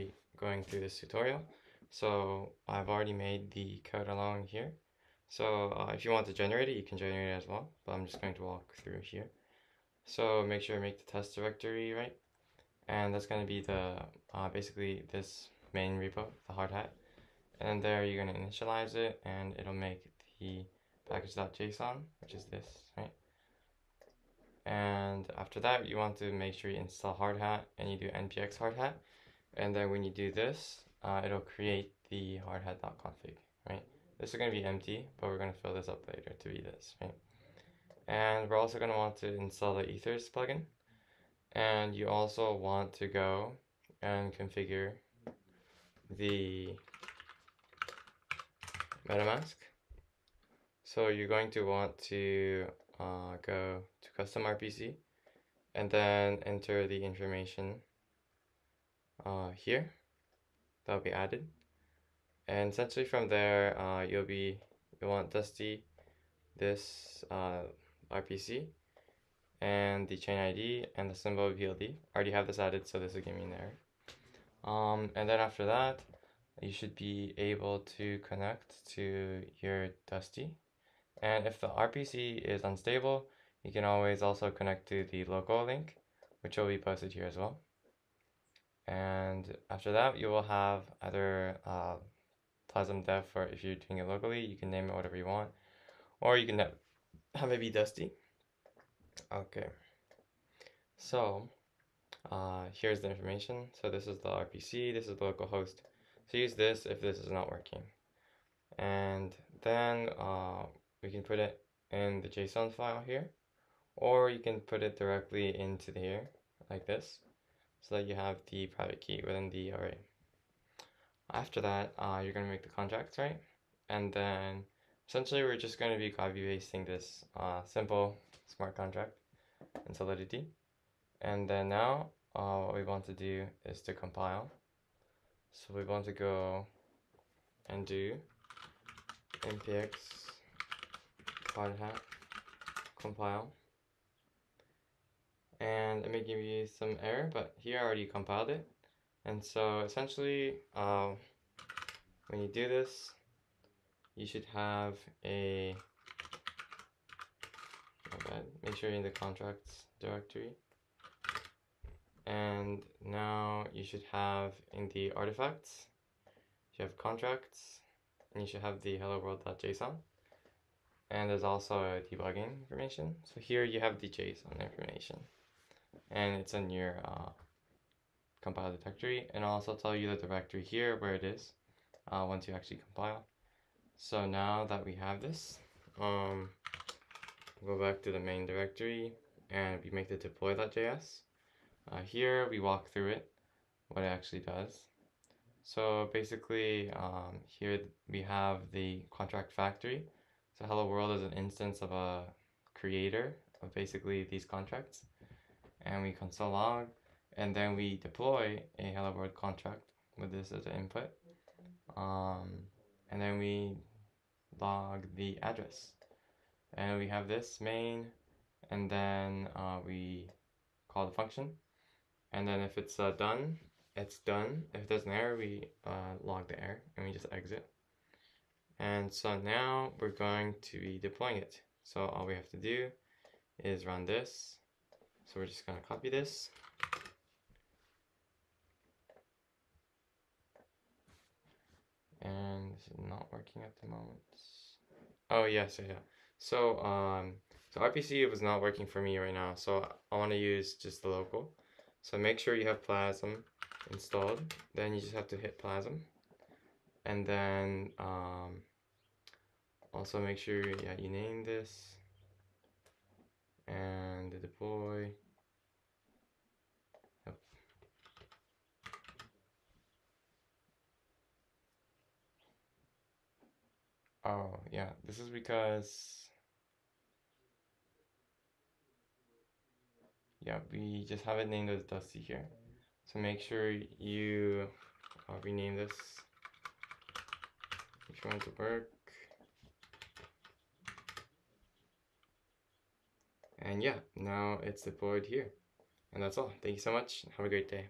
be going through this tutorial. So I've already made the code along here. So if you want to generate it, you can generate it as well, but I'm just going to walk through here. So make sure to make the test directory right, and that's going to be the basically this main repo, the hard hat, and there you're going to initialize it, and it'll make the package.json, which is this, right? And after that, you want to make sure you install hard hat, and you do npx hard hat, and then when you do this, it'll create the hardhat.config, right? This is going to be empty, but we're going to fill this up later to be this, right? And we're also going to want to install the ethers plugin, and you also want to go and configure the MetaMask. So you're going to want to go to custom RPC and then enter the information here that'll be added, and essentially from there you'll want Dusty, this RPC, and the chain ID and the symbol VLD. I already have this added, so this will give me an error. And then after that, you should be able to connect to your Dusty. And if the RPC is unstable, you can always also connect to the local link, which will be posted here as well. And after that, you will have either Plasm dev, or if you're doing it locally, you can name it whatever you want, or you can have it be Dusty. Okay, so here's the information. So this is the RPC, this is the local host. So use this if this is not working. And then we can put it in the JSON file here, or you can put it directly into here like this, so that you have the private key within the array. After that, you're going to make the contracts, right? And then essentially we're just going to be copy pasting this simple smart contract in Solidity. And then now what we want to do is to compile. So we want to go and do npx hardhat compile, and it may give you some error, but here I already compiled it. And so essentially when you do this, you should have a make sure you're in the contracts directory, and now you should have in the artifacts, you have contracts, and you should have the hello world.json, and there's also a debugging information. So here you have the JSON information, and it's in your compile directory, and I'll also tell you the directory here where it is once you actually compile. So now that we have this, go back to the main directory and we make the deploy.js. Here we walk through it, what it actually does. So basically here we have the contract factory. So hello world is an instance of a creator of basically these contracts, and we console log, and then we deploy a hello world contract with this as an input, and then we log the address, and we have this main, and then we call the function, and then if it's done, it's done. If there's an error, we log the error and we just exit. And so now we're going to be deploying it. So all we have to do is run this. So we're just going to copy this. And this is not working at the moment. Oh yes, yeah. So so RPC was not working for me right now. So I want to use just the local. So make sure you have Plasm installed. Then you just have to hit Plasm. And then also make sure you name this and the deploy. Yep. Oh yeah, this is because we just have it named as Dusty here. So make sure you rename this if you want to work. And yeah, now it's deployed here. And that's all. Thank you so much. Have a great day.